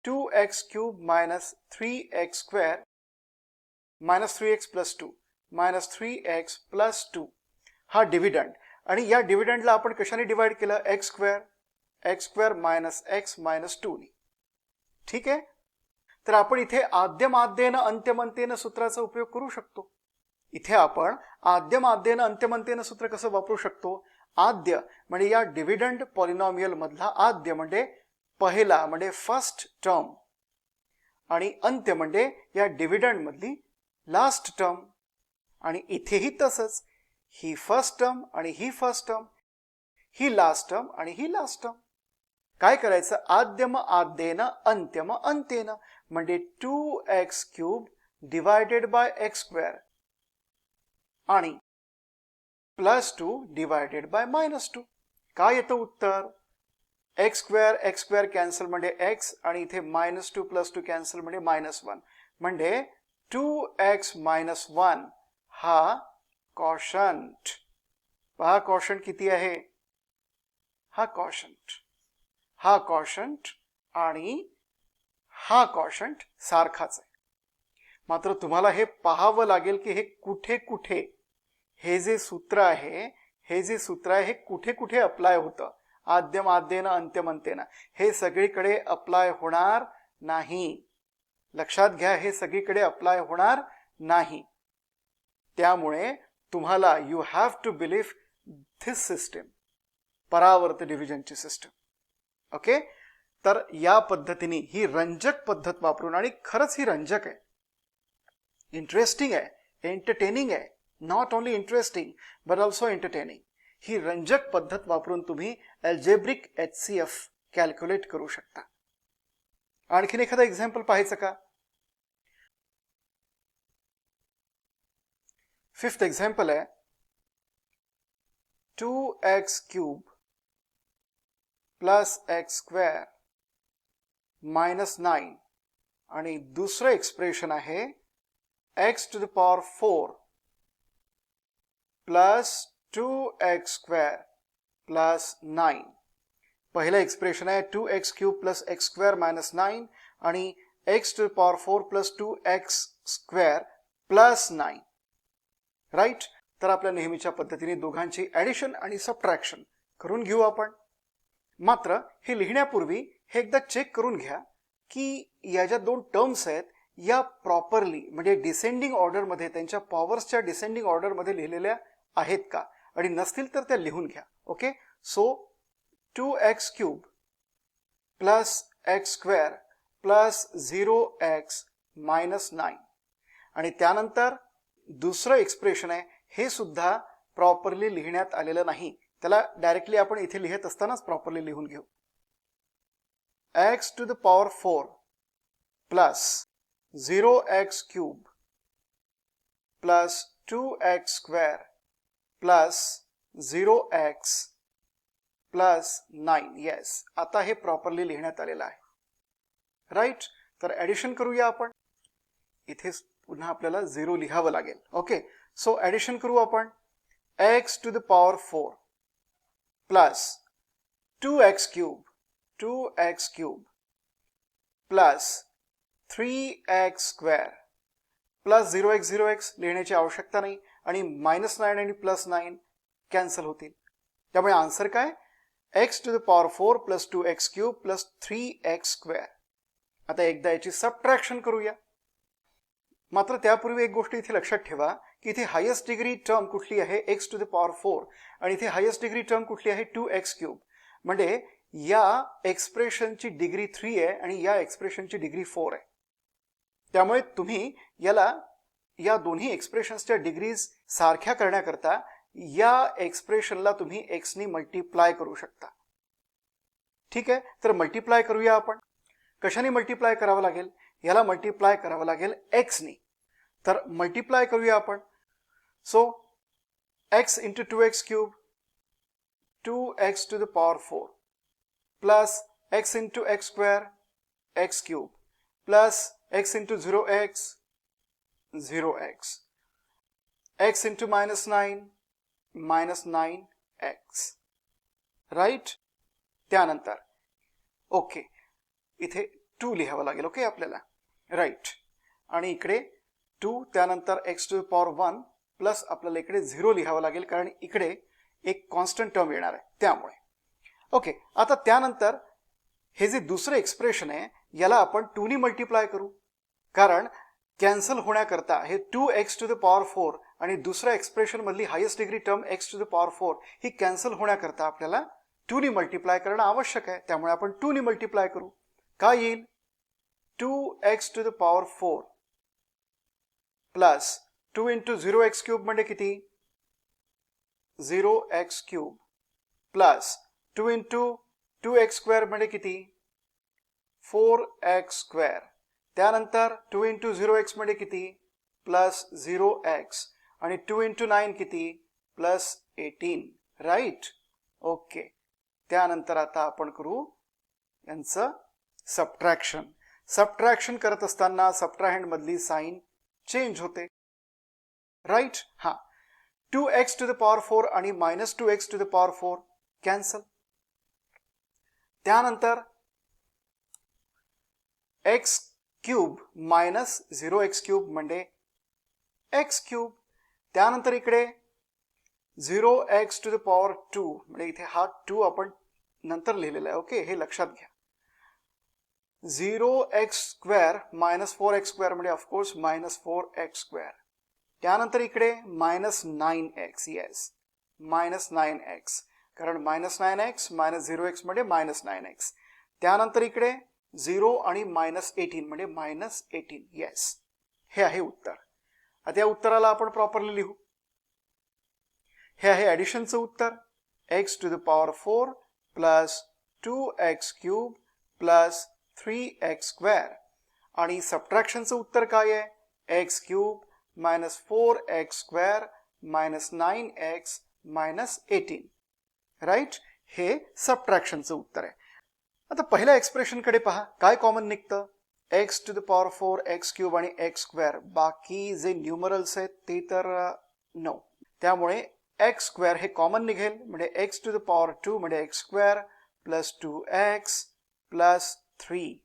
A: 2x³ - 3x² -3x + 2 -3x + 2 हा डिव्हिडंड आणि या डिव्हिडंडला आपण कशाने डिवाइड केलं, x square minus x minus 2 ने. ठीक आहे. तर आपण इथे आद्यमाद्येन अंत्यमंतेन सूत्राचा उपयोग करू शकतो. इथे आपण आद्यमाद्येन अंत्यमंतेन सूत्र कसं वापरू शकतो, आद्य म्हणजे या डिव्हिडंड पॉलिनॉमियल मधला आद्य म्हणजे पहिला म्हणजे फर्स्ट टर्म आणि अंत्य म्हणजे या डिव्हिडंड मधली लास्ट टर्म. आणि इथेही तसंच, ही फर्स्ट टर्म आणि ही फर्स्ट टर्म, ही लास्ट टर्म आणि ही लास्ट टर्म. काय करायचं, आद्यम आद्येन अंत्यम अंत्येन म्हणजे 2x cube divided by x square आणि प्लस 2 डिवायडेड बाय मायनस 2. काय येतं उत्तर, एक्स स्क्वेअर कॅन्सल म्हणजे एक्स आणि इथे मायनस 2 प्लस 2 कॅन्सल म्हणजे मायनस 1 म्हणजे 2x मायनस 1 हा कॉशंट. पहा कॉशंट किती आहे, हा कॉशंट आणि हा कॉशंट सारखाच आहे. मात्र तुम्हाला हे पाहावं लागेल की हे कुठे कुठे हे जे सूत्र आहे हे कुठे कुठे अप्लाय होतं. आद्यम आद्येन अंत्यम अंत्येन हे सगळीकडे अप्लाय होणार नाही. लक्षात घ्या, हे सगळीकडे अप्लाय होणार नाही. त्यामुळे तुम्हाला you have to believe this system, परावर्त डिव्हिजनची सिस्टम. ओके. तर या पद्धतीने ही रंजक पद्धत वापरून, आणि खरंच ही रंजक आहे, इंटरेस्टिंग आहे, एंटरटेनिंग आहे, not only interesting but also entertaining. ही रंजक पद्धत वापरून तुम्ही अल्जेब्रिक HCF कॅल्क्युलेट करू शकता. आणखीन एखादा एक्झाम्पल पाहायचं का. 5th एक्झाम्पल आहे 2x cube plus x square minus 9 आणि दुसरं एक्सप्रेशन आहे x to the power 4 plus 2x square plus 9. पहिलं एक्सप्रेशन आहे 2x cube plus x square minus 9 आणि x to the power 4 plus 2x square plus 9. Right. तर आपल्या नेहमीच्या पद्धतीने दोघांची ॲडिशन आणि सबट्रॅक्शन करून घेऊ आपण. मात्र हे लिहिण्यापूर्वी हे एकदा चेक करून घ्या की या ज्या दोन टर्म्स आहेत या प्रॉपरली म्हणजे डिसेंडिंग ऑर्डरमध्ये, त्यांच्या पॉवर्सच्या डिसेंडिंग ऑर्डरमध्ये लिहिलेल्या आहेत का, आणि नसतील तर त्या लिहून घ्या. Okay. So 2x cube plus x square plus 0x minus 9 आणि त्यानंतर दुसरं एक्सप्रेशन आहे हे सुद्धा प्रॉपरली लिहिण्यात आलेलं नाही. त्याला डायरेक्टली आपण इथे लिहित असतानाच प्रॉपरली लिहून घेऊ. x to the power 4 plus 0x cube plus 2x square plus 0x plus 9. Yes, आता हे प्रॉपरली लिहिण्यात आलेलं आहे. राईट. तर ॲडिशन करूया आपण. इथे पुन्हा आपल्याला 0 लिहावं लागेल. ओके. सो ॲडिशन करू आपण. x to the power 4 plus 2x cube plus 3x square plus 0x लिहिण्याची आवश्यकता नाही आणि मायनस 9 आणि प्लस 9 कॅन्सल होतील. त्यामुळे आन्सर काय, x to the power 4 plus 2x cube plus 3x square. आता एकदा याची सबट्रॅक्शन करूया. मात्र त्यापूर्वी एक गोष्ट इथे लक्षात ठेवा की इथे हायेस्ट डिग्री टर्म कुठली आहे, x to the power 4 आणि इथे हायेस्ट डिग्री टर्म कुठली आहे, 2x क्यूब. म्हणजे या एक्सप्रेशनची डिग्री 3 आहे आणि या एक्सप्रेशनची डिग्री 4 आहे. त्यामुळे तुम्ही या दोन्ही एक्सप्रेशन्सच्या डिग्रीज सारख्या करण्याकरता या एक्सप्रेशनला तुम्ही x ने मल्टिप्लाय करू शकता. ठीक आहे. तर मल्टिप्लाय करूया आपण. कशाने मल्टिप्लाय करावं लागेल, याला मल्टिप्लाय करावं लागेल x ने. तर मल्टिप्लाय करूया आपण. So x into 2x cube 2x to the power 4 plus x into x square x क्यूब plus x into 0x x into minus 9x. Right. त्यानंतर ओके इथे 2 लिहावं लागेल. ओके आपल्याला. राईट. आणि इकडे 2 त्यानंतर x to the power 1 plus आपल्याला इकडे 0 लिहावं लागेल कारण इकडे एक कॉन्स्टंट टर्म येणार आहे त्यामुळे. ओके, आता त्यानंतर हे जे दुसरं एक्सप्रेशन आहे याला आपण 2 ने मल्टिप्लाय करू, कारण कॅन्सल होण्याकरता हे 2x टू द पॉवर 4 आणि दुसऱ्या एक्सप्रेशन मधली highest degree term x to the power 4 ही कॅन्सल होण्याकरता आपल्याला 2 ने मल्टिप्लाय करणं आवश्यक आहे. त्यामुळे आपण 2 ने मल्टिप्लाय करू. काय येईल? 2x to the power 4 plus 2 into 0x cube म्हणजे किती? 0x cube plus 2 into 2x square म्हणजे किती? 4x square. त्यानंतर 2 इंटू 0x म्हणजे किती? प्लस 0x आणि 2 इंटू 9 किती? प्लस 18. राईट? ओके. त्यानंतर आता आपण करू यांचं सबट्रॅक्शन. सबट्रॅक्शन करत असताना सबट्राहँड मधली साइन चेंज होते. राईट? हा. 2x टू द पॉवर 4 आणि minus 2x to the power 4 cancel. त्यानंतर x cube minus 0x cube म्हणजे x क्यूब. त्यानंतर इकडे 0x टू द पॉवर 2 म्हणजे इथे हा 2 आपण नंतर लिहिलेला आहे. ओके, हे लक्षात घ्या. 0x square minus 4x square म्हणजे ऑफकोर्स मायनस 4x स्क्वेअर. त्यानंतर इकडे minus 9x. Yes, minus 9x, कारण मायनस 9x मायनस 0x म्हणजे मायनस 9x. त्यानंतर इकडे 0 आणि मायनस 18 म्हणजे मायनस 18. येस, हे आहे उत्तर. आता या उत्तराला आपण प्रॉपरली लिहू. हे आहे ॲडिशनचं उत्तर. x to the power 4 plus 2x cube plus 3x square. आणि सबट्रॅक्शनचं उत्तर काय आहे? x cube minus 4x square minus 9x minus 18. Right? हे सबट्रॅक्शनचं उत्तर आहे. आता पहिल्या एक्सप्रेशनकडे पहा, काय कॉमन निघतं? x to the power 4 x cube आणि x स्क्वेअर. बाकी जे न्यूमरल्स आहेत ते तर नो. त्यामुळे x स्क्वेअर हे कॉमन निघेल, म्हणजे x टू द पॉवर 2 म्हणजे x square plus 2x plus 3.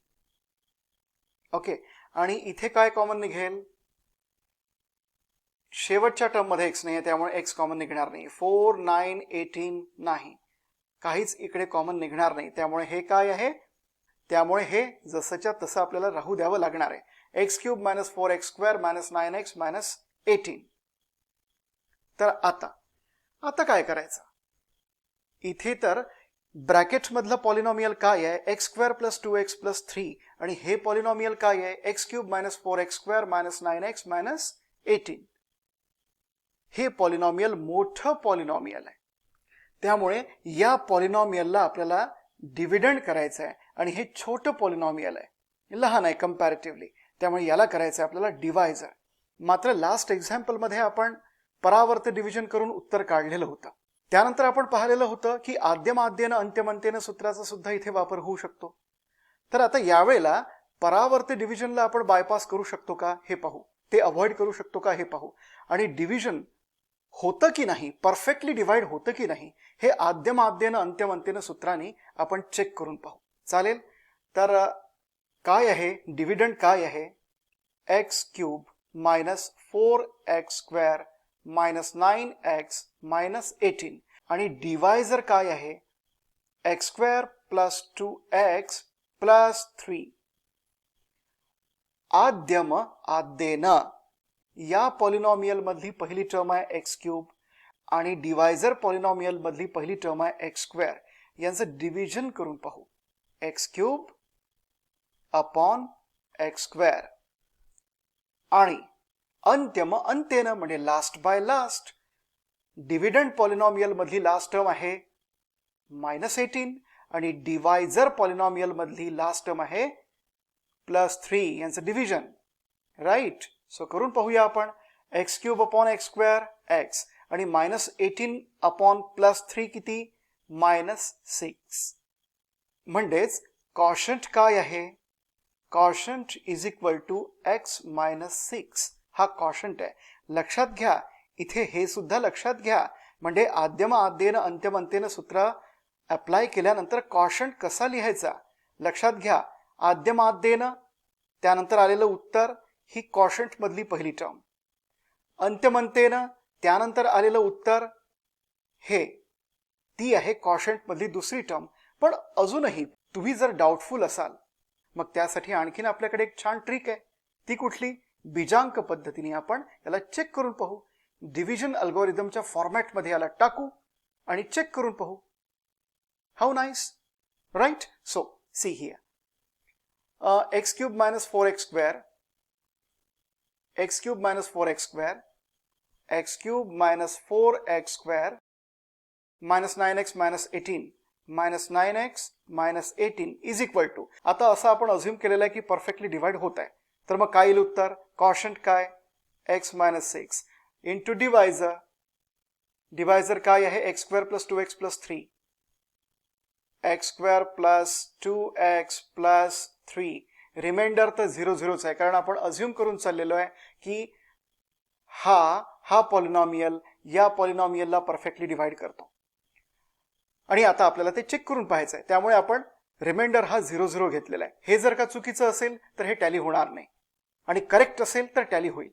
A: Okay, आणि इथे काय कॉमन निघेल? शेवटच्या टर्म मध्ये x नाही आहे त्यामुळे x कॉमन निघणार नाही. 4 9 18 नाही, काहीच इकडे कॉमन निघणार नाही. त्यामुळे हे काय आहे? त्यामुळे हे जसंच्या तसं आपल्याला राहू द्यावं लागणार आहे. x cube minus 4x square minus 9x minus 18. तर आता काय करायचं? इथे तर ब्रॅकेट मधलं पॉलिनॉमियल काय आहे? x square plus 2x plus 3. आणि हे पॉलिनॉमियल काय आहे? x cube minus 4x square minus 9x minus 18. हे पॉलिनॉमियल मोठं पॉलिनॉमियल आहे. त्यामुळे या पॉलिनॉमियलला आपल्याला डिव्हिडंड करायचं आहे आणि हे छोटं पॉलिनॉमियल आहे, लहान आहे कंपॅरेटिव्हली. त्यामुळे याला करायचं आहे आपल्याला डिवायझर. मात्र लास्ट एक्झाम्पल मध्ये आपण परावर्त डिव्हिजन करून उत्तर काढलेलं होतं. त्यानंतर आपण पाहिलेलं होतं की आद्यमाद्यनं अंत्यमंत्यनं सूत्राचा सुद्धा इथे वापर होऊ शकतो. तर आता यावेळेला परावर्त डिव्हिजनला आपण बायपास करू शकतो का हे पाहू, ते अवॉइड करू शकतो का हे पाहू, आणि डिव्हिजन होतं की नाही, परफेक्टली डिवाइड होतं की नाही, हे आद्यमाद्यनं अंत्यमंत्यनं सूत्राने आपण चेक करून पाहू. चालेल? तर काय आहे डिव्हिडंड? काय आहे? x cube minus 4x square minus 9x minus 18. आणि डिवायझर काय आहे? x square plus 2x plus 3. आद्यनं या पॉलिनॉमियल मधली पहिली टर्म आहे x क्यूब आणि डिवायझर पॉलिनॉमियल मधली पहिली टर्म आहे x स्क्वेअर. यांचं डिव्हिजन करून पाहू. x cube upon x square. आणि अंत्येनं म्हणजे last by last dividend polynomial मधली लास्ट टर्म आहे मायनस 18 आणि डिवायझर पॉलिनॉमियल मधली लास्ट टर्म आहे प्लस 3. यांचं डिव्हिजन. राईट? सो करून पाहूया आपण. x cube upon x square x आणि मायनस 18 अपॉन प्लस 3 किती? मायनस 6. म्हणजेच कॉशंट काय आहे? Quotient is equal to x minus 6. हा कॉशंट आहे. लक्षात घ्या, इथे हे सुद्धा लक्षात घ्या. म्हणजे आद्यनं अंत्यमंत्यनं सूत्र अप्लाय केल्यानंतर कॉशंट कसा लिहायचा लक्षात घ्या. आद्यनं त्यानंतर आलेलं उत्तर ही कॉशंट मधली पहिली टर्म. अंत्यमंत्यनं त्यानंतर आलेलं उत्तर हे ती आहे कॉशंट मधली दुसरी टर्म. पण अजूनही तुम्ही जर डाऊटफुल असाल मग त्यासाठी आणखीन आपल्याकडे एक छान ट्रिक आहे. ती कुठली? बीजांक पद्धतीने आपण याला चेक करून पाहू. डिव्हिजन अल्गोरिदमच्या फॉर्मॅटमध्ये याला टाकू आणि चेक करून पाहू. How nice, right? So see here, x cube minus 4x square, x cube minus 4x square, x cube minus 4x square minus 9x minus 18 minus 9x minus 18 is equal to, आता असं आपण assume केलेलं आहे की perfectly divide होत आहे. तर मग काय येईल उत्तर? कॉशंट काय? x minus 6 into divisor. Divisor काय आहे? x square plus 2x plus 3, x square plus 2x plus 3. Reminder तर 0 0च आहे, कारण आपण अज्युम करून चाललेलो आहे की हा पॉलिनॉमियल या पॉलिनॉमियलला परफेक्टली डिवाइड करतो. आणि आता आपल्याला ते चेक करून पाहायचं आहे, त्यामुळे आपण रिमाइंडर हा 0 0 घेतलेला आहे. हे जर का चुकीचं असेल तर हे टॅली होणार नाही आणि करेक्ट असेल तर टॅली होईल.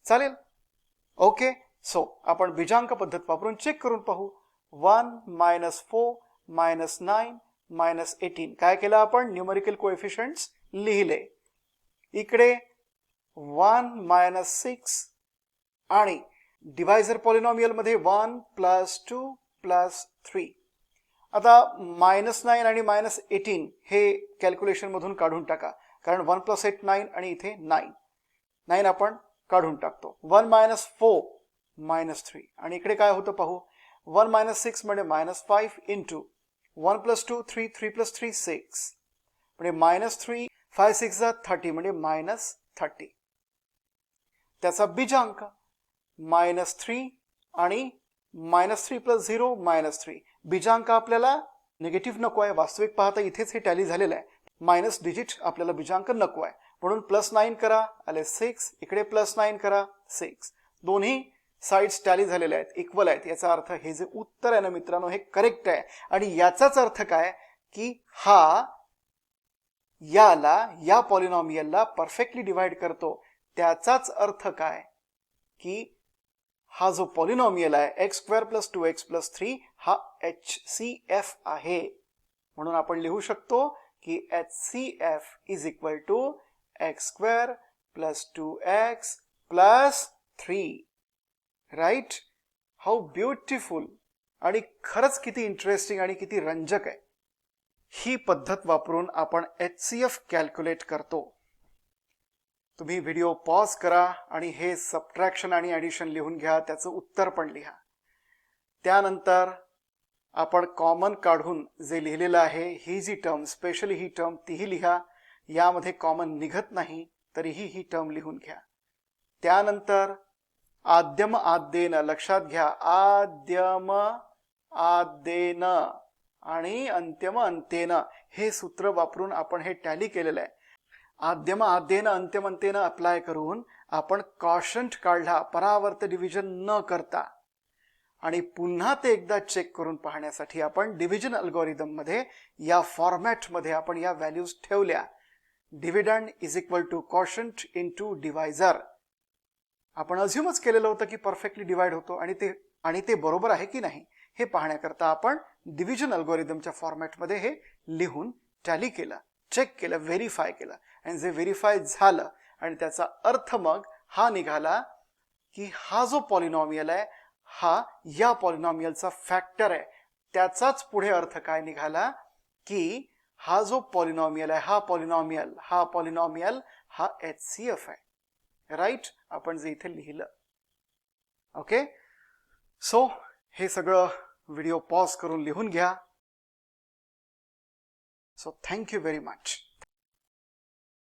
A: चालेल? ओके. सो आपण बीजांक पद्धत वापरून चेक करून पाहू. 1 minus 4 minus 9 minus 18. काय केलं आपण? न्यूमेरिकल कोएफिशियंट्स लिहिले. इकडे 1 minus 6 आणि डिवायझर पॉलिनॉमियल मध्ये 1 plus 2 plus 3. आता -9 आणि -18 हे कॅल्क्युलेशन मधून काढून टाका, कारण 1 plus 8 9 आणि इथे 9 आपण काढून टाकतो. 1 minus 4 minus 3 आणि इकडे काय होतं पाहू. 1 minus 6 म्हणजे -5 इंटू 1 plus 2 3 3 plus 3 6 म्हणजे -3 5 6 30 म्हणजे -30. त्याचा बीजांक -3 आणि -3 plus 0 -3. बीजांक आपल्याला निगेटिव्ह नको आहे. वास्तविक पाहता इथेच हे टॅली झालेलं आहे. मायनस डिजिट आपल्याला बीजांक नको आहे, म्हणून +9 करा, आले 6. इकडे +9 करा, 6. दोन्ही साइड्स टॅली झालेल्या आहेत, इक्वल आहेत. याचा अर्थ हे जे उत्तर आहे ना मित्रांनो, हे करेक्ट आहे. आणि याचाच अर्थ काय की हा या पॉलिनॉमियलला परफेक्टली डिवाइड करतो. त्याचाच अर्थ काय की हा जो पॉलिनॉमियल आहे x square plus 2x plus 3 हा HCF आहे. म्हणून आपण लिहू शकतो की HCF is equal to x square plus 2x plus 3. Right? How beautiful. आणि खरंच किती इंटरेस्टिंग आणि किती रंजक आहे. ही पद्धत वापरून आपण HCF कॅल्क्युलेट करतो. तुम्ही व्हिडिओ पॉज करा आणि हे सबट्रॅक्शन आणि ॲडिशन लिहून घ्या, त्याचं उत्तर पण लिहा. त्यानंतर आपण कॉमन काढून जे लिहिलेलं आहे, ही जी टर्म, स्पेशली ही टर्म, तीही लिहा. यामध्ये कॉमन निघत नाही तरीही ही टर्म लिहून घ्या. त्यानंतर आद्यम आद्येन, लक्षात घ्या, आद्यम आद्येन आणि अंत्यम अंत्येन हे सूत्र वापरून आपण हे टॅली केलेलं आहे. आद्यम आद्येन अंत्यम अंत्येन अप्लाय करून आपण कॉशंट काढला परावर्त डिव्हिजन न करता. आणि पुन्हा ते एकदा चेक करून पाहण्यासाठी आपण डिव्हिजन अल्गोरिदम मध्ये या फॉर्मॅटमध्ये आपण या व्हॅल्यूज ठेवल्या. Dividend is equal to quotient into divisor. आपण अज्युमच केलेलं होतं की परफेक्टली डिवाइड होतो, आणि ते बरोबर आहे की नाही हे पाहण्याकरता आपण डिव्हिजन अल्गोरिदमच्या फॉर्मॅटमध्ये हे लिहून टॅली केलं, चेक केलं, व्हेरीफाय केलं. आणि जे व्हेरीफाय झालं आणि त्याचा अर्थ मग हा निघाला की हा जो पॉलिनॉमियल आहे हा या पॉलिनॉमियलचा फॅक्टर आहे. त्याचाच पुढे अर्थ काय निघाला की हा जो पॉलिनॉमियल आहे हा पॉलिनॉमियल हा HCF आहे. राईट? आपण जे इथे लिहिलं. ओके. सो हे सगळं व्हिडिओ पॉज करून लिहून घ्या. So thank you very much.